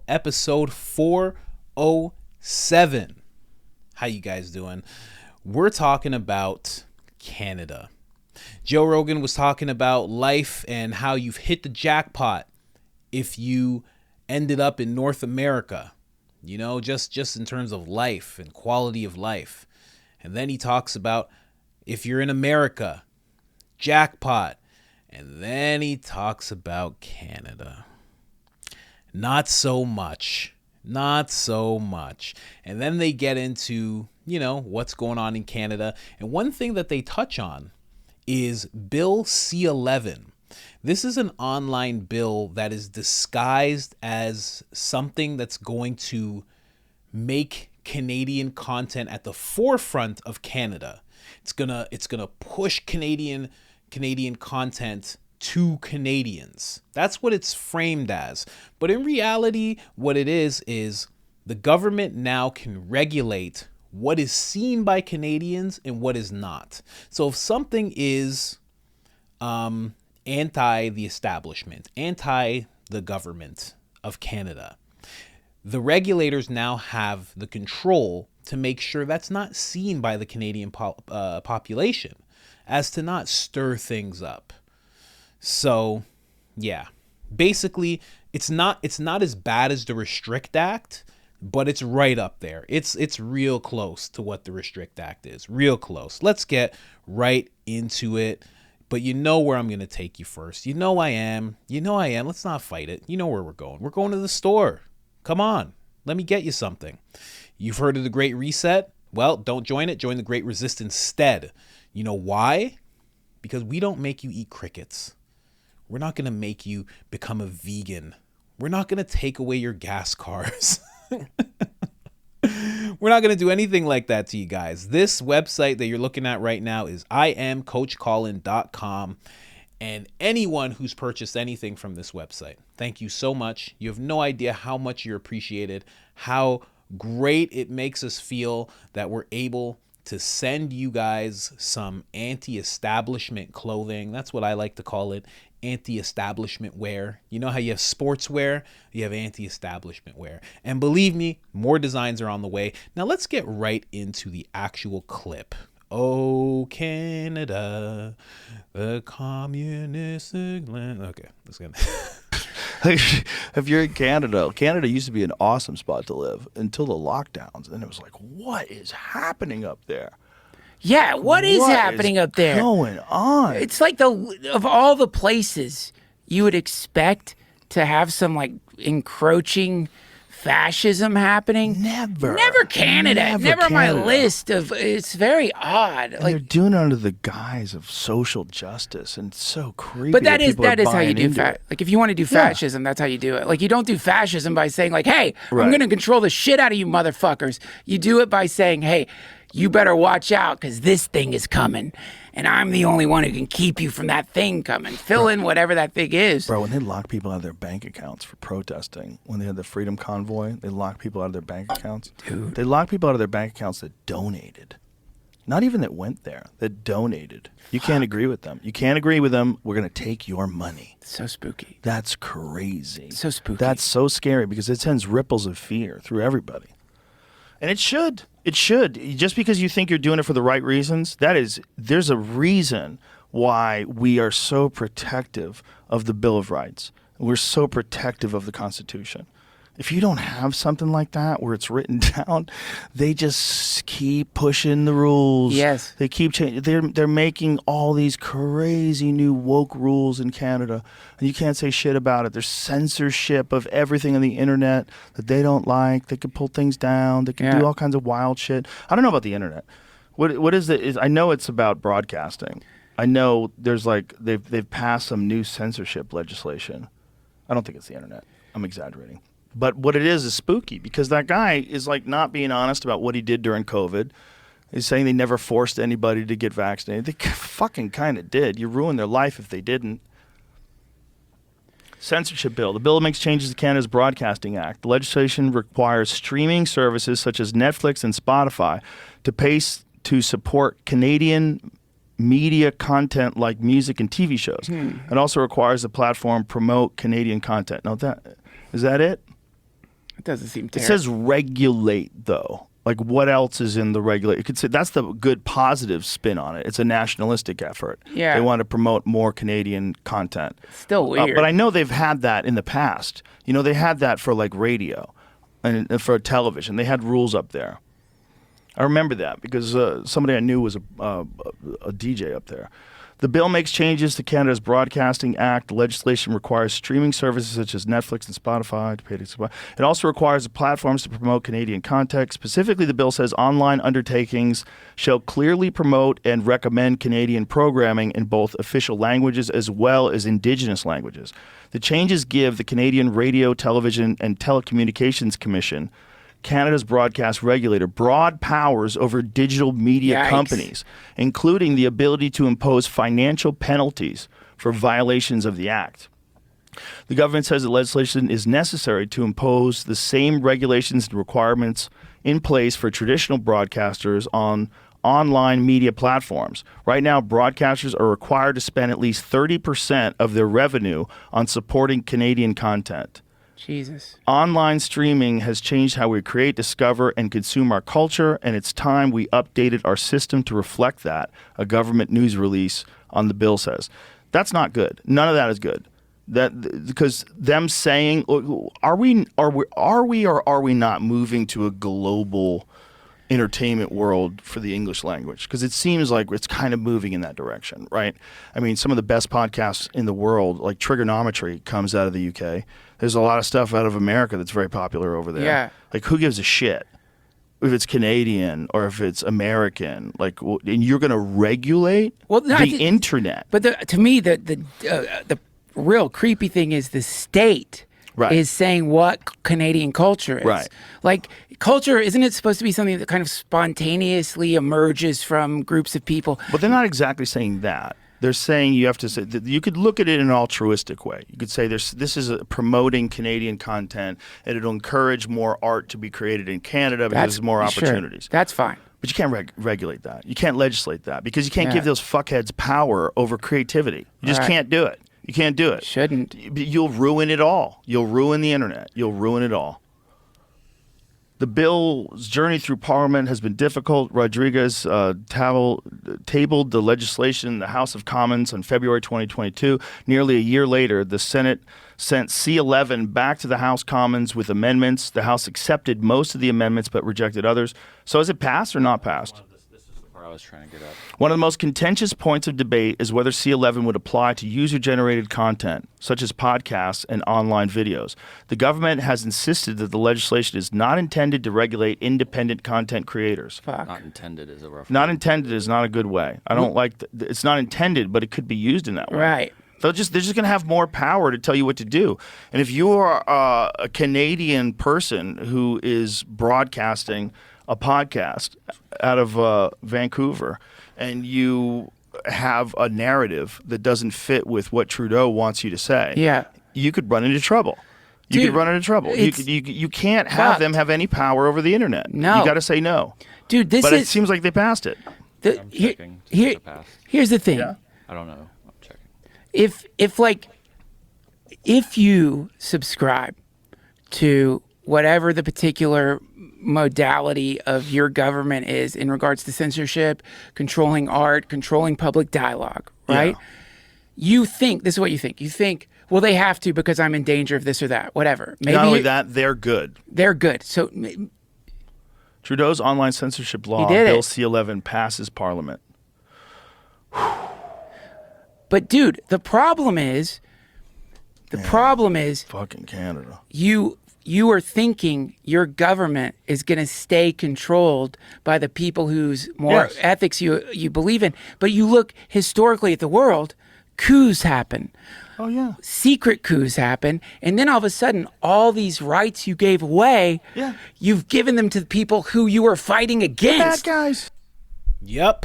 episode 407. How you guys doing? We're talking about Canada. Joe Rogan was talking about life and how you've hit the jackpot if you ended up in North America, you know, just in terms of life and quality of life. And then he talks about if you're in America, jackpot. And then he talks about Canada. Not so much. And then they get into, you know, what's going on in Canada. And one thing that they touch on is Bill C-11. This is an online bill that is disguised as something that's going to make Canadian content at the forefront of Canada. It's gonna push Canadian content to Canadians. That's what it's framed as. But in reality, what it is the government now can regulate what is seen by Canadians and what is not. So if something is anti the establishment, anti the government of Canada, the regulators now have the control to make sure that's not seen by the Canadian population, as to not stir things up. So, yeah, basically, it's not as bad as the Restrict Act, but it's right up there. It's real close to what the Restrict Act is. Real close. Let's get right into it. But you know where I'm going to take you first. You know I am. Let's not fight it. You know where we're going. We're going to the store. Come on. Let me get you something. You've heard of the Great Reset? Well, don't join it. Join the Great Resistance instead. You know why? Because we don't make you eat crickets. We're not going to make you become a vegan. We're not going to take away your gas cars. We're not going to do anything like that to you guys. This website that you're looking at right now is IamCoachColin.com. And anyone who's purchased anything from this website, thank you so much. You have no idea how much you're appreciated, how great it makes us feel that we're able to send you guys some anti-establishment clothing. That's what I like to call it, anti-establishment wear. You know how you have sportswear? You have anti-establishment wear. And believe me, more designs are on the way. Now let's get right into the actual clip. Oh, Canada, the communist land. Okay, let's get If you're in Canada used to be an awesome spot to live until the lockdowns. And it was like, what is happening up there? Yeah, what is happening up there? Going on? It's like of all the places you would expect to have some like encroaching fascism happening. Never Canada. Never on my list of. It's very odd. And they're doing it under the guise of social justice, and it's so creepy. But that is how you do like if you want to do fascism, that's how you do it. Like you don't do fascism by saying like, "Hey, I'm going to control the shit out of you motherfuckers." You do it by saying, "Hey, you better watch out because this thing is coming. And I'm the only one who can keep you from that thing coming." Fill in whatever that thing is. Bro, when they lock people out of their bank accounts for protesting, when they had the Freedom Convoy, they locked people out of their bank accounts. Dude. They locked people out of their bank accounts that donated. Not even that went there, that donated. You can't agree with them. You can't agree with them. We're going to take your money. So spooky. That's crazy. So spooky. That's so scary because it sends ripples of fear through everybody. And it should. It should. Just because you think you're doing it for the right reasons, there's a reason why we are so protective of the Bill of Rights. We're so protective of the Constitution. If you don't have something like that where it's written down, they just keep pushing the rules. Yes. They keep changing. They're making all these crazy new woke rules in Canada, and you can't say shit about it. There's censorship of everything on the internet that they don't like. They can pull things down. They can do all kinds of wild shit. I don't know about the internet. What is it? I know it's about broadcasting. I know there's like they've passed some new censorship legislation. I don't think it's the internet. I'm exaggerating. But what it is spooky because that guy is like not being honest about what he did during COVID. He's saying they never forced anybody to get vaccinated. They fucking kind of did. You ruined their life if they didn't. Censorship bill. The bill makes changes to Canada's Broadcasting Act. The legislation requires streaming services such as Netflix and Spotify to pay to support Canadian media content like music and TV shows. It also requires the platform promote Canadian content. Now is that it? It doesn't seem It terrible. says regulate, though. Like, what else is in the regulate? You could say that's the good positive spin on it. It's a nationalistic effort. Yeah. They want to promote more Canadian content. Still weird. But I know they've had that in the past. You know, they had that for like radio and for television. They had rules up there. I remember that because somebody I knew was a DJ up there. The bill makes changes to Canada's Broadcasting Act. The legislation requires streaming services such as Netflix and Spotify to pay to supply. It also requires the platforms to promote Canadian content. Specifically, the bill says online undertakings shall clearly promote and recommend Canadian programming in both official languages as well as Indigenous languages. The changes give the Canadian Radio, Television, and Telecommunications Commission, Canada's broadcast regulator, broad powers over digital media Yikes. companies, including the ability to impose financial penalties for violations of the act. The government says the legislation is necessary to impose the same regulations and requirements in place for traditional broadcasters on online media platforms. Right now, broadcasters are required to spend at least 30% of their revenue on supporting Canadian content. Jesus. Online streaming has changed how we create, discover, and consume our culture, and it's time we updated our system to reflect that, a government news release on the bill says. That's not good. None of that is good. Because them saying, are we or are we not moving to a global entertainment world for the English language? Because it seems like it's kind of moving in that direction, right? I mean, some of the best podcasts in the world, like Trigonometry, comes out of the UK. There's a lot of stuff out of America that's very popular over there. Yeah. Like, who gives a shit if it's Canadian or if it's American? Like, and you're going to regulate the internet. But to me, the real creepy thing is the state is saying what Canadian culture is. Right. Like, culture, isn't it supposed to be something that kind of spontaneously emerges from groups of people? But they're not exactly saying that. They're saying you have to say that you could look at it in an altruistic way. You could say this is promoting Canadian content, and it'll encourage more art to be created in Canada because there's more opportunities. Sure. That's fine. But you can't regulate that. You can't legislate that because you can't give those fuckheads power over creativity. You just can't do it. You can't do it. Shouldn't. You'll ruin it all. You'll ruin the internet. You'll ruin it all. The bill's journey through Parliament has been difficult. Rodriguez tabled the legislation in the House of Commons on February 2022. Nearly a year later, the Senate sent C-11 back to the House Commons with amendments. The House accepted most of the amendments but rejected others. So is it passed or not passed? This is the part I was trying to get at. One of the most contentious points of debate is whether C-11 would apply to user-generated content, such as podcasts and online videos. The government has insisted that the legislation is not intended to regulate independent content creators. Fuck. Not intended is a rough Not word. intended is not a good way. I don't like it's not intended, but it could be used in that way. Right. They're just going to have more power to tell you what to do. And if you are a Canadian person who is broadcasting a podcast out of Vancouver, and you have a narrative that doesn't fit with what Trudeau wants you to say, you could run into trouble. You could run into trouble. You can't have them have any power over the internet. No. You got to say no. Dude, But it seems like they passed it. I'm checking to see if it passed. Here's the thing. Yeah. I don't know. I'm checking. If you subscribe to whatever the particular modality of your government is in regards to censorship, controlling art, controlling public dialogue, right? Yeah. You think, this is what you think. You think, well, they have to because I'm in danger of this or that, whatever. Maybe Not only that, they're good. they're good. So Trudeau's online censorship law, He did Bill it. C-11, passes Parliament. but dude, the problem is Fucking Canada. you are thinking your government is going to stay controlled by the people whose more ethics you believe in. But you look historically at the world, coups happen. Oh, yeah. Secret coups happen. And then all of a sudden, all these rights you gave away, you've given them to the people who you were fighting Bad against. guys. Yep.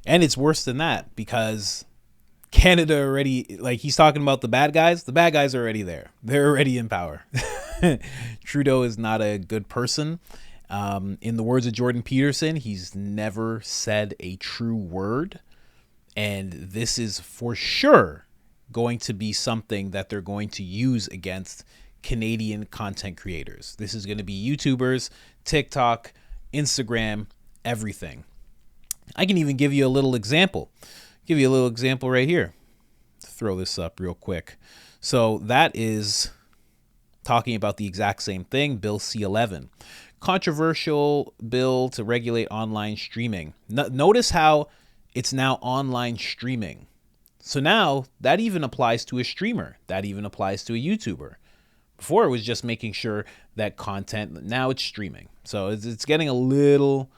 And it's worse than that because Canada already, like he's talking about the bad guys are already there. They're already in power. Trudeau is not a good person. In the words of Jordan Peterson, he's never said a true word. And this is for sure going to be something that they're going to use against Canadian content creators. This is going to be YouTubers, TikTok, Instagram, everything. I can even give you a little example. Give you a little example right here. Throw this up real quick. So that is talking about the exact same thing, Bill C-11. Controversial bill to regulate online streaming. Notice how it's now online streaming. So now that even applies to a streamer. That even applies to a YouTuber. Before it was just making sure that content, now it's streaming. So it's getting a little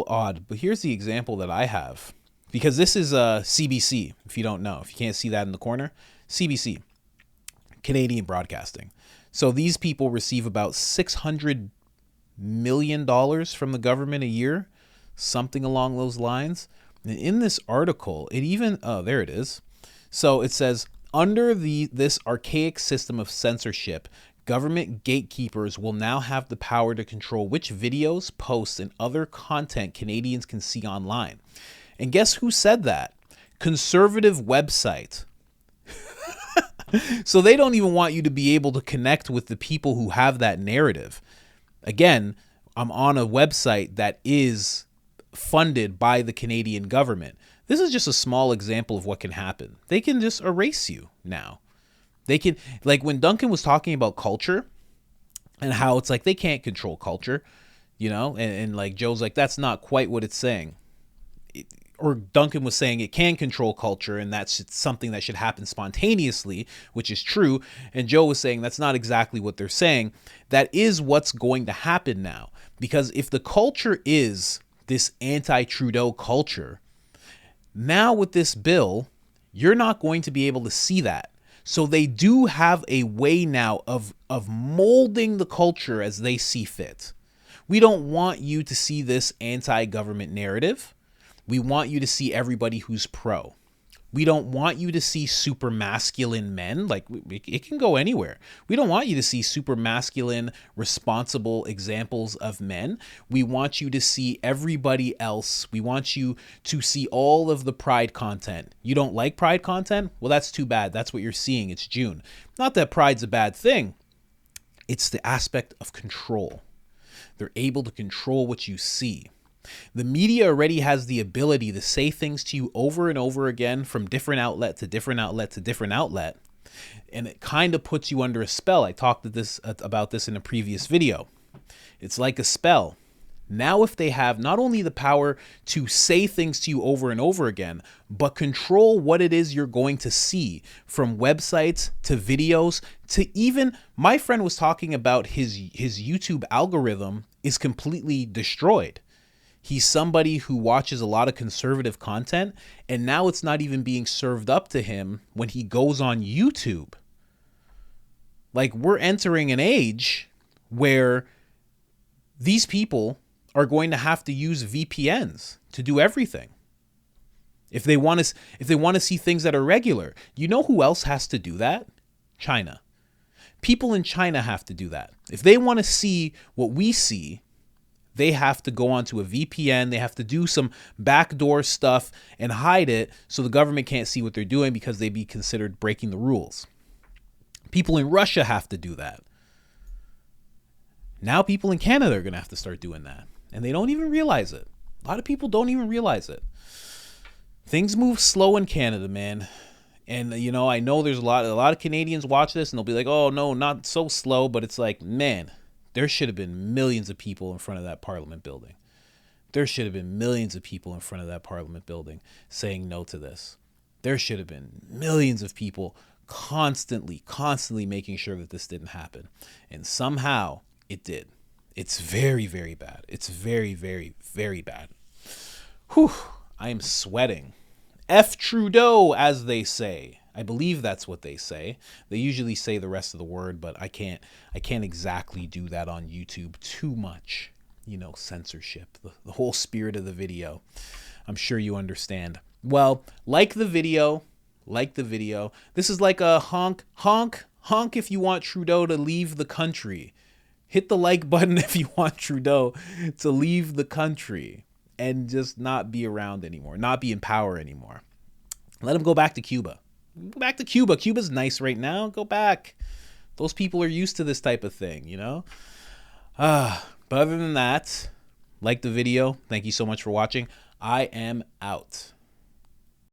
odd. But here's the example that I have. Because this is CBC, if you don't know. If you can't see that in the corner, CBC, Canadian Broadcasting. So these people receive about $600 million from the government a year, something along those lines. And in this article, it even, there it is. So it says, under this archaic system of censorship, government gatekeepers will now have the power to control which videos, posts, and other content Canadians can see online. And guess who said that? Conservative website. So they don't even want you to be able to connect with the people who have that narrative. Again, I'm on a website that is funded by the Canadian government. This is just a small example of what can happen. They can just erase you now. They can, like when Duncan was talking about culture and how it's like they can't control culture, you know, and like Joe's like, that's not quite what it's saying. Or Duncan was saying it can control culture and that's something that should happen spontaneously, which is true. And Joe was saying that's not exactly what they're saying. That is what's going to happen now. Because if the culture is this anti-Trudeau culture, now with this bill, you're not going to be able to see that. So they do have a way now of molding the culture as they see fit. We don't want you to see this anti-government narrative. We want you to see everybody who's pro. We don't want you to see super masculine men. Like, it can go anywhere. We don't want you to see super masculine, responsible examples of men. We want you to see everybody else. We want you to see all of the pride content. You don't like pride content? Well, that's too bad. That's what you're seeing. It's June. Not that pride's a bad thing. It's the aspect of control. They're able to control what you see. The media already has the ability to say things to you over and over again from different outlet to different outlet to different outlet. And it kind of puts you under a spell. I talked about this in a previous video. It's like a spell. Now, if they have not only the power to say things to you over and over again, but control what it is you're going to see, from websites to videos to even, my friend was talking about his YouTube algorithm is completely destroyed. He's somebody who watches a lot of conservative content, and now it's not even being served up to him when he goes on YouTube. Like, we're entering an age where these people are going to have to use VPNs to do everything. If they want to see things that are regular. You know who else has to do that? China. People in China have to do that. If they want to see what we see, they have to go onto a VPN. They have to do some backdoor stuff and hide it so the government can't see what they're doing because they'd be considered breaking the rules. People in Russia have to do that. Now people in Canada are going to have to start doing that. And they don't even realize it. A lot of people don't even realize it. Things move slow in Canada, man. And, you know, I know there's a lot of Canadians watch this and they'll be like, oh, no, not so slow. But it's like, man, there should have been millions of people in front of that Parliament building. There should have been millions of people in front of that Parliament building saying no to this. There should have been millions of people constantly making sure that this didn't happen. And somehow it did. It's very, very bad. It's very, very, very bad. Whew, I am sweating. F Trudeau, as they say. I believe that's what they say. They usually say the rest of the word, but I can't exactly do that on YouTube too much. You know, censorship, the whole spirit of the video. I'm sure you understand. Well, like the video. This is like a honk if you want Trudeau to leave the country. Hit the like button if you want Trudeau to leave the country and just not be around anymore, not be in power anymore. Let him go back to Cuba. Go back to Cuba. Cuba's nice right now. Go back. Those people are used to this type of thing, you know? But other than that, like the video. Thank you so much for watching. I am out.